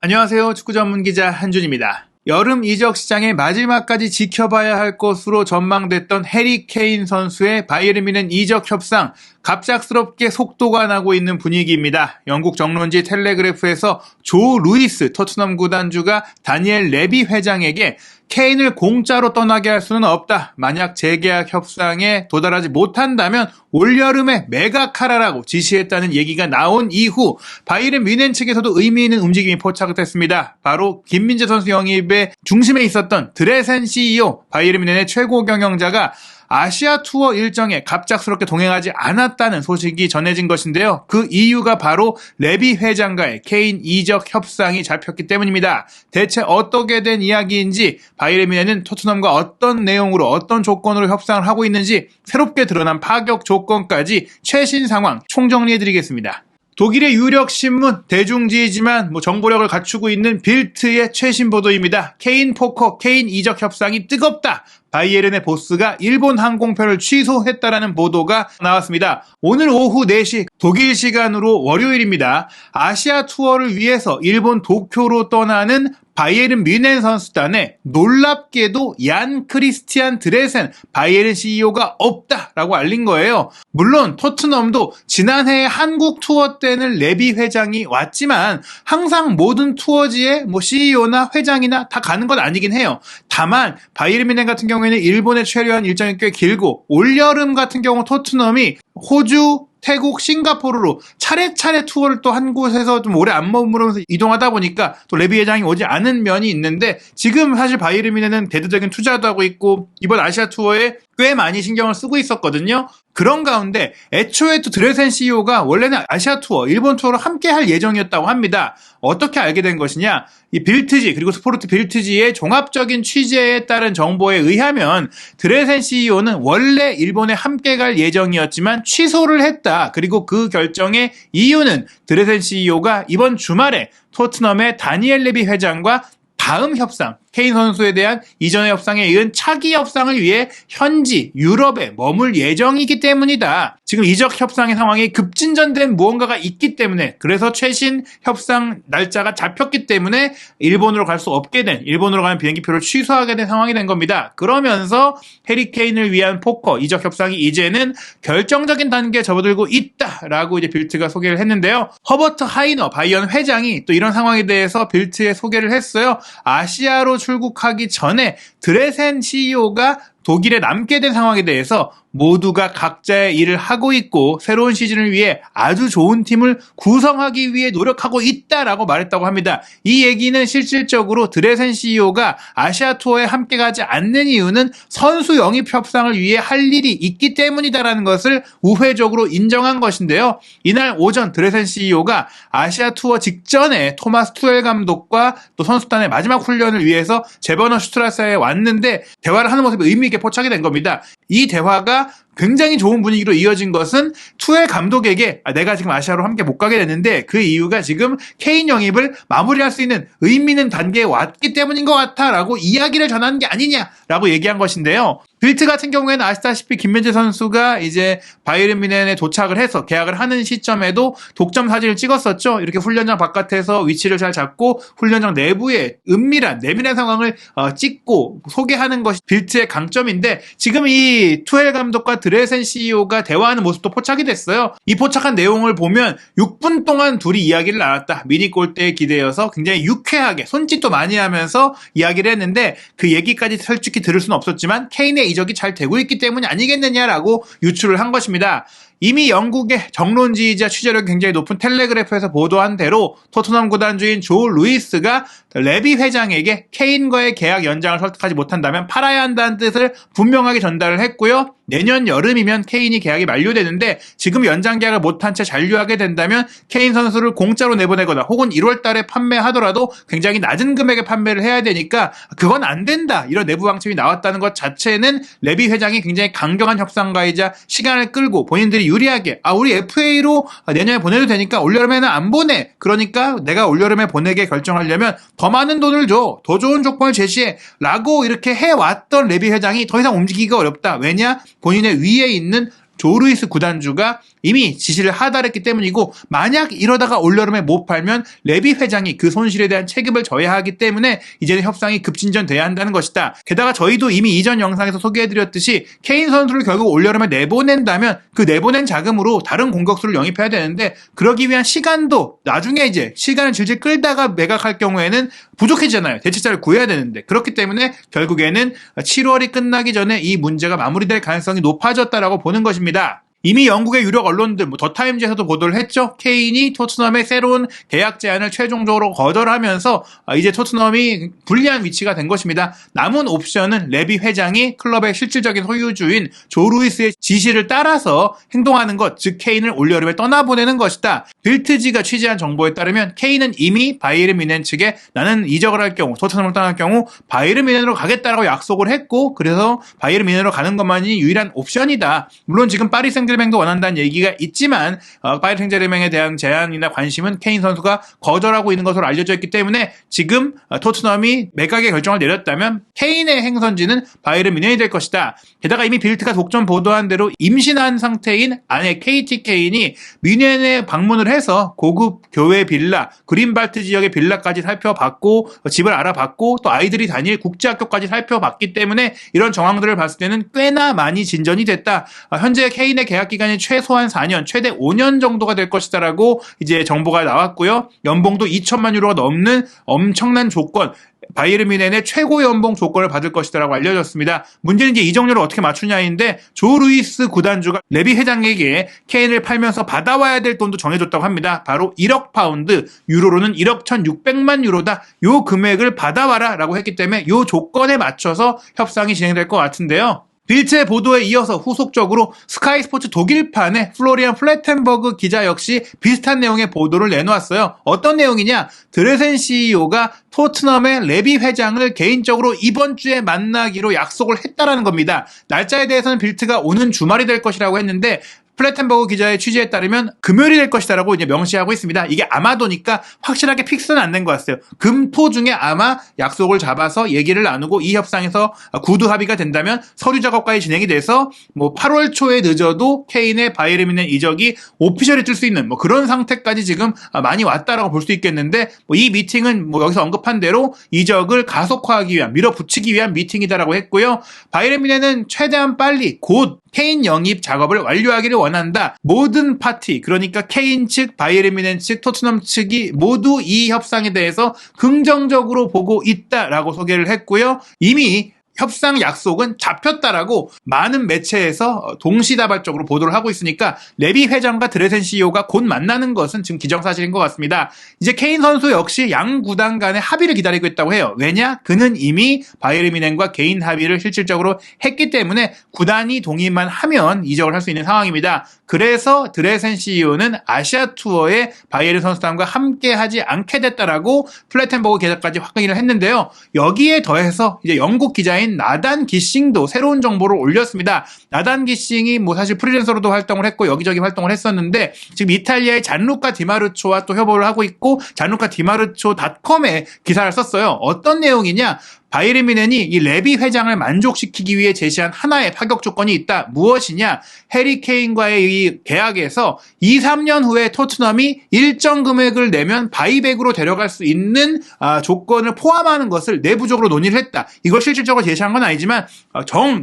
안녕하세요. 축구 전문 기자 한준입니다. 여름 이적 시장의 마지막까지 지켜봐야 할 것으로 전망됐던 해리 케인 선수의 바이에른 뮌헨 이적 협상, 갑작스럽게 속도가 나고 있는 분위기입니다. 영국 정론지 텔레그래프에서 조 루이스 토트넘 구단주가 다니엘 레비 회장에게 케인을 공짜로 떠나게 할 수는 없다. 만약 재계약 협상에 도달하지 못한다면 올여름에 매각하라라고 지시했다는 얘기가 나온 이후 바이에른 뮌헨 측에서도 의미 있는 움직임이 포착됐습니다. 바로 김민재 선수 영입의 중심에 있었던 드레센 CEO, 바이에른 뮌헨의 최고 경영자가 아시아 투어 일정에 갑작스럽게 동행하지 않았다는 소식이 전해진 것인데요. 그 이유가 바로 레비 회장과의 케인 이적 협상이 잡혔기 때문입니다. 대체 어떻게 된 이야기인지, 바이에른 뮌헨은 토트넘과 어떤 내용으로 어떤 조건으로 협상을 하고 있는지, 새롭게 드러난 파격 조건까지 최신 상황 총정리해드리겠습니다. 독일의 유력 신문, 대중지이지만 정보력을 갖추고 있는 빌트의 최신 보도입니다. 케인 포커, 케인 이적 협상이 뜨겁다. 바이에른의 보스가 일본 항공편을 취소했다라는 보도가 나왔습니다. 오늘 오후 4시 독일 시간으로 월요일입니다. 아시아 투어를 위해서 일본 도쿄로 떠나는 바이에른 뮌헨 선수단에 놀랍게도 얀 크리스티안 드레센 바이에른 CEO가 없다라고 알린 거예요. 물론 토트넘도 지난해 한국 투어 때는 레비 회장이 왔지만 항상 모든 투어지에 CEO나 회장이나 다 가는 건 아니긴 해요. 다만 바이에른 뮌헨 같은 경우에는 일본에 체류한 일정이 꽤 길고, 올여름 같은 경우 토트넘이 호주, 태국, 싱가포르로 차례차례 투어를 또 한 곳에서 좀 오래 안 머무르면서 이동하다 보니까 또 레비 회장이 오지 않은 면이 있는데, 지금 사실 바이에른 뮌헨은 대대적인 투자도 하고 있고 이번 아시아 투어에 꽤 많이 신경을 쓰고 있었거든요. 그런 가운데 애초에 또 드레센 CEO가 원래는 아시아 투어, 일본 투어를 함께 할 예정이었다고 합니다. 어떻게 알게 된 것이냐? 이 빌트지, 그리고 스포르트 빌트지의 종합적인 취재에 따른 정보에 의하면 드레센 CEO는 원래 일본에 함께 갈 예정이었지만 취소를 했다. 그리고 그 결정의 이유는 드레센 CEO가 이번 주말에 토트넘의 다니엘 레비 회장과 다음 협상, 케인 선수에 대한 이전의 협상에 이은 차기 협상을 위해 현지 유럽에 머물 예정이기 때문이다. 지금 이적 협상의 상황이 급진전된 무언가가 있기 때문에, 그래서 최신 협상 날짜가 잡혔기 때문에 일본으로 갈 수 없게 된, 일본으로 가는 비행기표를 취소하게 된 상황이 된 겁니다. 그러면서 해리 케인을 위한 포커 이적 협상이 이제는 결정적인 단계에 접어들고 있다라고 이제 빌트가 소개를 했는데요. 허버트 하이너 바이에른 회장이 또 이런 상황에 대해서 빌트에 소개를 했어요. 아시아로 출국하기 전에 드레센 CEO가 독일에 남게 된 상황에 대해서 모두가 각자의 일을 하고 있고 새로운 시즌을 위해 아주 좋은 팀을 구성하기 위해 노력하고 있다라고 말했다고 합니다. 이 얘기는 실질적으로 드레센 CEO가 아시아 투어에 함께 가지 않는 이유는 선수 영입 협상을 위해 할 일이 있기 때문이다라는 것을 우회적으로 인정한 것인데요. 이날 오전 드레센 CEO가 아시아 투어 직전에 토마스 투엘 감독과 또 선수단의 마지막 훈련을 위해서 제버너 슈트라사에 왔는데 대화를 하는 모습이 의미 있게 포착이 된 겁니다. 이 대화가 굉장히 좋은 분위기로 이어진 것은 투엘 감독에게 내가 지금 아시아로 함께 못 가게 됐는데 그 이유가 지금 케인 영입을 마무리할 수 있는 의미 있는 단계에 왔기 때문인 것 같아 라고 이야기를 전하는 게 아니냐라고 얘기한 것인데요. 빌트 같은 경우에는 아시다시피 김민재 선수가 이제 바이에른 뮌헨에 도착을 해서 계약을 하는 시점에도 독점 사진을 찍었었죠. 이렇게 훈련장 바깥에서 위치를 잘 잡고 훈련장 내부에 은밀한 내밀한 상황을 찍고 소개하는 것이 빌트의 강점인데, 지금 이 투엘 감독과 드레센 CEO가 대화하는 모습도 포착이 됐어요. 이 포착한 내용을 보면 6분 동안 둘이 이야기를 나눴다. 미니 골대에 기대어서 굉장히 유쾌하게 손짓도 많이 하면서 이야기를 했는데, 그 얘기까지 솔직히 들을 수는 없었지만 케인의 이적이 잘 되고 있기 때문이 아니겠느냐라고 유추를 한 것입니다. 이미 영국의 정론지이자 취재력이 굉장히 높은 텔레그래프에서 보도한 대로 토트넘 구단주인 조 루이스가 레비 회장에게 케인과의 계약 연장을 설득하지 못한다면 팔아야 한다는 뜻을 분명하게 전달을 했고요. 내년 여름이면 케인이 계약이 만료되는데 지금 연장 계약을 못한 채 잔류하게 된다면 케인 선수를 공짜로 내보내거나 혹은 1월 달에 판매하더라도 굉장히 낮은 금액에 판매를 해야 되니까 그건 안 된다. 이런 내부 방침이 나왔다는 것 자체는 레비 회장이 굉장히 강경한 협상가이자 시간을 끌고 본인들이 유리하게 우리 FA로 내년에 보내도 되니까 올여름에는 안 보내. 그러니까 내가 올여름에 보내게 결정하려면 더 많은 돈을 줘. 더 좋은 조건을 제시해. 라고 이렇게 해왔던 레비 회장이 더 이상 움직이기가 어렵다. 왜냐? 본인의 위에 있는 조 루이스 구단주가 이미 지시를 하달했기 때문이고, 만약 이러다가 올여름에 못 팔면 레비 회장이 그 손실에 대한 책임을 져야 하기 때문에 이제는 협상이 급진전돼야 한다는 것이다. 게다가 저희도 이미 이전 영상에서 소개해드렸듯이 케인 선수를 결국 올여름에 내보낸다면 그 내보낸 자금으로 다른 공격수를 영입해야 되는데, 그러기 위한 시간도 나중에 이제 시간을 질질 끌다가 매각할 경우에는 부족해지잖아요. 대체자를 구해야 되는데. 그렇기 때문에 결국에는 7월이 끝나기 전에 이 문제가 마무리될 가능성이 높아졌다라고 보는 것입니다. 이미 영국의 유력 언론들, 더 타임즈에서도 보도를 했죠. 케인이 토트넘의 새로운 계약 제안을 최종적으로 거절하면서 이제 토트넘이 불리한 위치가 된 것입니다. 남은 옵션은 레비 회장이 클럽의 실질적인 소유주인 조 루이스의 지시를 따라서 행동하는 것, 즉 케인을 올여름에 떠나보내는 것이다. 빌트지가 취재한 정보에 따르면 케인은 이미 바이에른 뮌헨 측에 나는 이적을 할 경우, 토트넘을 떠날 경우 바이에른 뮌헨으로 가겠다라고 약속을 했고, 그래서 바이에른 뮌헨으로 가는 것만이 유일한 옵션이다. 물론 지금 파리 생제르맹도 원한다는 얘기가 있지만 파리 생제르맹에 대한 제안이나 관심은 케인 선수가 거절하고 있는 것으로 알려져 있기 때문에 지금 토트넘이 매각의 결정을 내렸다면 케인의 행선지는 바이에른 뮌헨이 될 것이다. 게다가 이미 빌트가 독점 보도한 대로 임신한 상태인 아내 KT 케인이 뮌헨에 방문을 해서 고급 교회 빌라, 그린발트 지역의 빌라까지 살펴봤고, 집을 알아봤고, 또 아이들이 다닐 국제학교까지 살펴봤기 때문에 이런 정황들을 봤을 때는 꽤나 많이 진전이 됐다. 현재 케인의 계약 기간이 최소한 4년, 최대 5년 정도가 될 것이다라고 이제 정보가 나왔고요. 연봉도 2천만 유로가 넘는 엄청난 조건, 바이에른 뮌헨의 최고 연봉 조건을 받을 것이다라고 알려졌습니다. 문제는 이제 이적료를 어떻게 맞추냐인데, 조 루이스 구단주가 레비 회장에게 케인을 팔면서 받아와야 될 돈도 정해줬다고 합니다. 바로 1억 파운드, 유로로는 1억 1,600만 유로다. 요 금액을 받아와라 라고 했기 때문에 요 조건에 맞춰서 협상이 진행될 것 같은데요. 빌트의 보도에 이어서 후속적으로 스카이 스포츠 독일판의 플로리안 플래텐버그 기자 역시 비슷한 내용의 보도를 내놓았어요. 어떤 내용이냐? 드레센 CEO가 토트넘의 레비 회장을 개인적으로 이번 주에 만나기로 약속을 했다라는 겁니다. 날짜에 대해서는 빌트가 오는 주말이 될 것이라고 했는데, 플래텐버그 기자의 취재에 따르면 금요일이 될 것이다라고 이제 명시하고 있습니다. 이게 아마도니까 확실하게 픽스는 안 된 것 같아요. 금, 토 중에 아마 약속을 잡아서 얘기를 나누고 이 협상에서 구두 합의가 된다면 서류 작업까지 진행이 돼서 8월 초에 늦어도 케인의 바이에른 뮌헨 이적이 오피셜이 뜰 수 있는 그런 상태까지 지금 많이 왔다라고 볼 수 있겠는데, 이 미팅은 여기서 언급한 대로 이적을 가속화하기 위한, 밀어붙이기 위한 미팅이다라고 했고요. 바이에른 뮌헨은 최대한 빨리 곧 케인 영입 작업을 완료하기를 원한다. 모든 파티, 그러니까 케인 측, 바이에른 뮌헨 측, 토트넘 측이 모두 이 협상에 대해서 긍정적으로 보고 있다라고 소개를 했고요. 이미 협상 약속은 잡혔다라고 많은 매체에서 동시다발적으로 보도를 하고 있으니까 레비 회장과 드레센 CEO가 곧 만나는 것은 지금 기정사실인 것 같습니다. 이제 케인 선수 역시 양 구단 간의 합의를 기다리고 있다고 해요. 왜냐? 그는 이미 바이에른 뮌헨과 개인 합의를 실질적으로 했기 때문에 구단이 동의만 하면 이적을 할 수 있는 상황입니다. 그래서 드레센 CEO는 아시아 투어에 바이에른 선수단과 함께 하지 않게 됐다라고 플래텐버그 계좌까지 확인을 했는데요. 여기에 더해서 이제 영국 기자인 나단 기싱도 새로운 정보를 올렸습니다. 나단 기싱이 사실 프리랜서로도 활동을 했고 여기저기 활동을 했었는데, 지금 이탈리아의 잔루카 디마르초와 또 협업을 하고 있고 잔루카 디마르초닷컴에 기사를 썼어요. 어떤 내용이냐? 바이에른 뮌헨이 이 레비 회장을 만족시키기 위해 제시한 하나의 파격 조건이 있다. 무엇이냐? 해리 케인과의 이 계약에서 2, 3년 후에 토트넘이 일정 금액을 내면 바이백으로 데려갈 수 있는 조건을 포함하는 것을 내부적으로 논의를 했다. 이걸 실질적으로 제시한 건 아니지만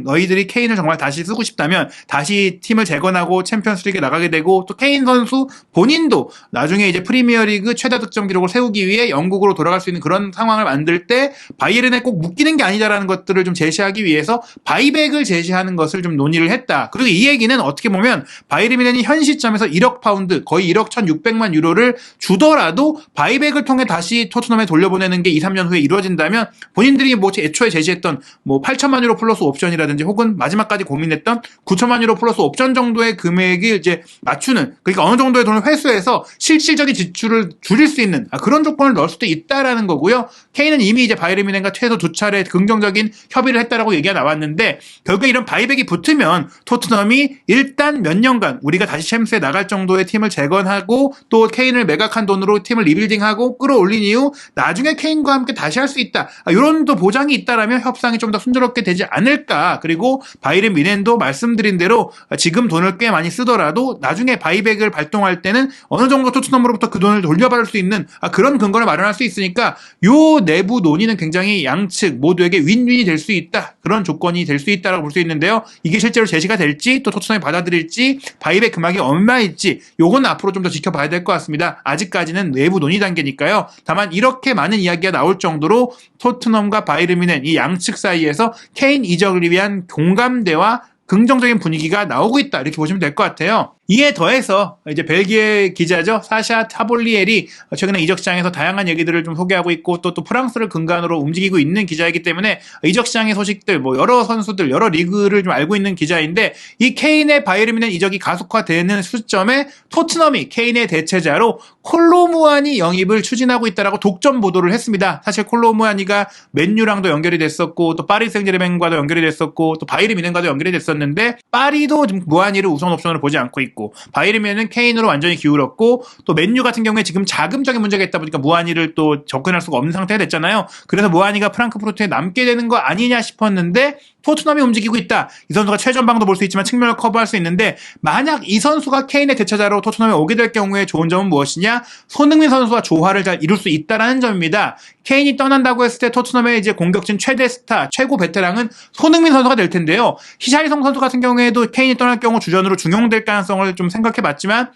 너희들이 케인을 정말 다시 쓰고 싶다면 다시 팀을 재건하고 챔피언스리그에 나가게 되고, 또 케인 선수 본인도 나중에 이제 프리미어리그 최다 득점 기록을 세우기 위해 영국으로 돌아갈 수 있는 그런 상황을 만들 때 바이에른에 꼭 묶이는 게 아니다라는 것들을 좀 제시하기 위해서 바이백을 제시하는 것을 좀 논의를 했다. 그리고 이 얘기는 어떻게 보면 바이에른 뮌헨이 현 시점에서 1억 파운드, 거의 1억 1,600만 유로를 주더라도 바이백을 통해 다시 토트넘에 돌려보내는 게 2, 3년 후에 이루어진다면 본인들이 애초에 제시했던 8천만 유로 플러스 옵션이라든지 혹은 마지막까지 고민했던 9천만 유로 플러스 옵션 정도의 금액을 이제 맞추는, 그러니까 어느 정도의 돈을 회수해서 실질적인 지출을 줄일 수 있는 그런 조건을 넣을 수도 있다라는 거고요. 케인은 이미 이제 바이에른 뮌헨과 최소 두 차례 긍정적인 협의를 했다라고 얘기가 나왔는데 결국에 이런 바이백이 붙으면 토트넘이 일단 몇 년간 우리가 다시 챔스에 나갈 정도의 팀을 재건하고 또 케인을 매각한 돈으로 팀을 리빌딩하고 끌어올린 이후 나중에 케인과 함께 다시 할 수 있다. 이런 또 보장이 있다라면 협상이 좀 더 순조롭게 되지 않을까. 그리고 바이에른 뮌헨도 말씀드린 대로 지금 돈을 꽤 많이 쓰더라도 나중에 바이백을 발동할 때는 어느 정도 토트넘으로부터 그 돈을 돌려받을 수 있는 그런 근거를 마련할 수 있으니까 요 내부 논의는 굉장히 양측 모두에게 윈윈이 될 수 있다. 그런 조건이 될 수 있다라고 볼 수 있는데요. 이게 실제로 제시가 될지 또 토트넘이 받아들일지 바이백 금액이 얼마일지 요건 앞으로 좀 더 지켜봐야 될 것 같습니다. 아직까지는 내부 논의 단계니까요. 다만 이렇게 많은 이야기가 나올 정도로 토트넘과 바이에른 뮌헨 이 양측 사이에서 케인 이적을 위한 공감대와 긍정적인 분위기가 나오고 있다 이렇게 보시면 될 것 같아요. 이에 더해서 이제 벨기에 기자죠 사샤 타볼리엘이 최근에 이적 시장에서 다양한 얘기들을 좀 소개하고 있고 또 프랑스를 근간으로 움직이고 있는 기자이기 때문에 이적 시장의 소식들 여러 선수들 여러 리그를 좀 알고 있는 기자인데 이 케인의 바이에른 뮌헨 이적이 가속화되는 시점에 토트넘이 케인의 대체자로 콜로무아니 영입을 추진하고 있다라고 독점 보도를 했습니다. 사실 콜로무아니가 맨유랑도 연결이 됐었고 또 파리 생제르맹과도 연결이 됐었고 또 바이에른 뮌헨과도 연결이 됐었는데 파리도 좀 무아니를 우선 옵션으로 보지 않고 있고 바이에른 뮌헨은 케인으로 완전히 기울었고 또 맨유 같은 경우에 지금 자금적인 문제가 있다 보니까 무아니를 또 접근할 수가 없는 상태가 됐잖아요. 그래서 무아니가 프랑크푸르트에 남게 되는 거 아니냐 싶었는데 토트넘이 움직이고 있다. 이 선수가 최전방도 볼 수 있지만 측면을 커버할 수 있는데 만약 이 선수가 케인의 대체자로 토트넘에 오게 될 경우에 좋은 점은 무엇이냐? 손흥민 선수와 조화를 잘 이룰 수 있다라는 점입니다. 케인이 떠난다고 했을 때 토트넘의 이제 공격진 최대 스타, 최고 베테랑은 손흥민 선수가 될 텐데요. 히샤리송 선수 같은 경우에도 케인이 떠날 경우 주전으로 중용될 가능성을 좀 생각해봤지만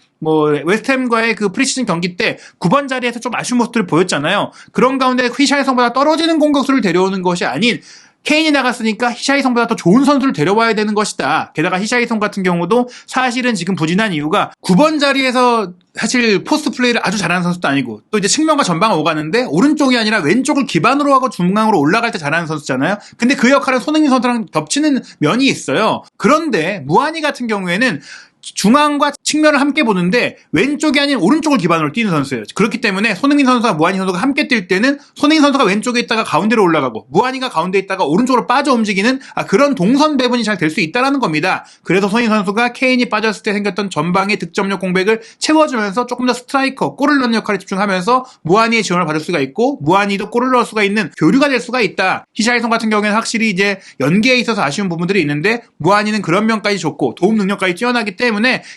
웨스트햄과의 그 프리시즌 경기 때 9번 자리에서 좀 아쉬운 모습들을 보였잖아요. 그런 가운데 히샤리송보다 떨어지는 공격수를 데려오는 것이 아닌 케인이 나갔으니까 히샤이송보다 더 좋은 선수를 데려와야 되는 것이다. 게다가 히샤이송 같은 경우도 사실은 지금 부진한 이유가 9번 자리에서 사실 포스트 플레이를 아주 잘하는 선수도 아니고 또 이제 측면과 전방을 오가는데 오른쪽이 아니라 왼쪽을 기반으로 하고 중앙으로 올라갈 때 잘하는 선수잖아요. 근데 그 역할은 손흥민 선수랑 겹치는 면이 있어요. 그런데 무아니 같은 경우에는 중앙과 측면을 함께 보는데 왼쪽이 아닌 오른쪽을 기반으로 뛰는 선수예요. 그렇기 때문에 손흥민 선수와 무아니 선수가 함께 뛸 때는 손흥민 선수가 왼쪽에 있다가 가운데로 올라가고 무아니가 가운데 있다가 오른쪽으로 빠져 움직이는 그런 동선 배분이 잘 될 수 있다는 겁니다. 그래서 손흥민 선수가 케인이 빠졌을 때 생겼던 전방의 득점력 공백을 채워주면서 조금 더 스트라이커, 골을 넣는 역할에 집중하면서 무아니의 지원을 받을 수가 있고 무아니도 골을 넣을 수가 있는 교류가 될 수가 있다. 히샤이송 같은 경우에는 확실히 이제 연계에 있어서 아쉬운 부분들이 있는데 무아니는 그런 면까지 좋고 도움 능력까지 뛰어나기 때문에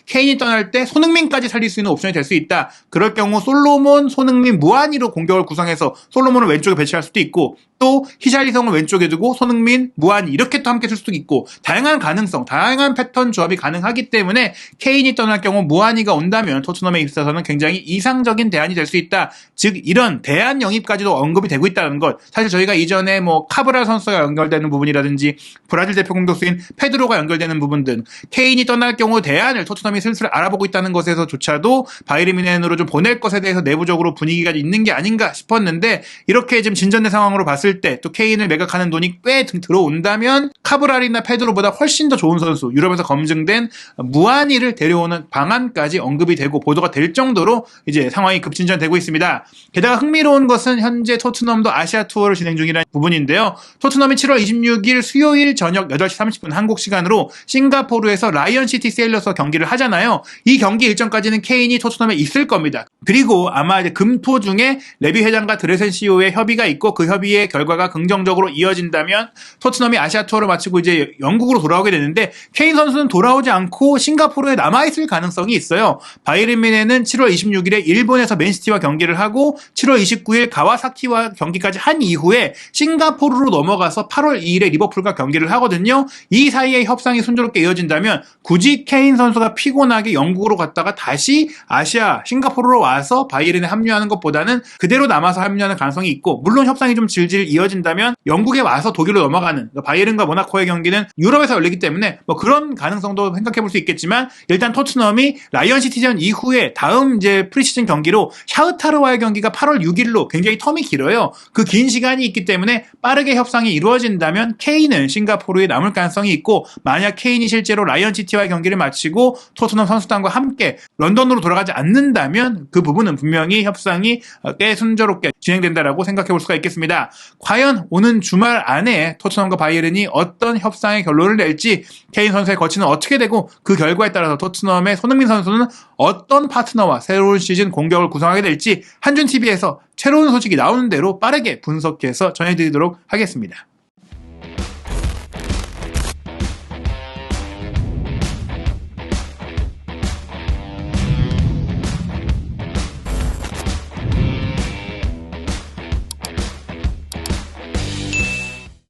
케인이 떠날 때 손흥민까지 살릴 수 있는 옵션이 될 수 있다. 그럴 경우 솔로몬, 손흥민, 무아니로 공격을 구성해서 솔로몬을 왼쪽에 배치할 수도 있고 또 히샤리성을 왼쪽에 두고 손흥민, 무아니 이렇게 또 함께 쓸 수도 있고 다양한 가능성, 다양한 패턴 조합이 가능하기 때문에 케인이 떠날 경우 무아니가 온다면 토트넘에 있어서는 굉장히 이상적인 대안이 될 수 있다. 즉 이런 대안 영입까지도 언급이 되고 있다는 것. 사실 저희가 이전에 카브랄 선수가 연결되는 부분이라든지 브라질 대표 공격수인 페드로가 연결되는 부분 등 케인이 떠날 경우 대안을 토트넘이 슬슬 알아보고 있다는 것에서조차도 바이에른 뮌헨으로 좀 보낼 것에 대해서 내부적으로 분위기가 있는 게 아닌가 싶었는데 이렇게 지금 진전된 상황으로 봤을 때 또 케인을 매각하는 돈이 꽤 들어온다면 카브랄이나 페드로보다 훨씬 더 좋은 선수 유럽에서 검증된 무아니를 데려오는 방안까지 언급이 되고 보도가 될 정도로 이제 상황이 급진전되고 있습니다. 게다가 흥미로운 것은 현재 토트넘도 아시아 투어를 진행 중이라는 부분인데요. 토트넘이 7월 26일 수요일 저녁 8시 30분 한국 시간으로 싱가포르에서 라이언시티 세일러스와 경기를 하잖아요. 이 경기 일정까지는 케인이 토트넘에 있을 겁니다. 그리고 아마 이제 금토 중에 레비 회장과 드레센 CEO의 협의가 있고 그 협의의 결과가 긍정적으로 이어진다면 토트넘이 아시아 투어를 마치고 이제 영국으로 돌아오게 되는데 케인 선수는 돌아오지 않고 싱가포르에 남아있을 가능성이 있어요. 바이에른 뮌헨은 7월 26일에 일본에서 맨시티와 경기를 하고 7월 29일 가와사키와 경기까지 한 이후에 싱가포르로 넘어가서 8월 2일에 리버풀과 경기를 하거든요. 이 사이에 협상이 순조롭게 이어진다면 굳이 케인 선수가 피곤하게 영국으로 갔다가 다시 아시아 싱가포르로 와서 바이에른에 합류하는 것보다는 그대로 남아서 합류하는 가능성이 있고 물론 협상이 좀 질질 이어진다면 영국에 와서 독일로 넘어가는 바이에른과 모나코의 경기는 유럽에서 열리기 때문에 그런 가능성도 생각해 볼 수 있겠지만 일단 토트넘이 라이언시티전 이후에 다음 이제 프리시즌 경기로 샤흐타르와의 경기가 8월 6일로 굉장히 텀이 길어요. 그 긴 시간이 있기 때문에 빠르게 협상이 이루어진다면 케인은 싱가포르에 남을 가능성이 있고 만약 케인이 실제로 라이언시티와의 경기를 마치고 토트넘 선수단과 함께 런던으로 돌아가지 않는다면 그 부분은 분명히 협상이 꽤 순조롭게 진행된다라고 생각해 볼 수가 있겠습니다. 과연 오는 주말 안에 토트넘과 바이에른이 어떤 협상의 결론을 낼지, 케인 선수의 거치는 어떻게 되고 그 결과에 따라서 토트넘의 손흥민 선수는 어떤 파트너와 새로운 시즌 공격을 구성하게 될지 한준TV에서 새로운 소식이 나오는 대로 빠르게 분석해서 전해드리도록 하겠습니다.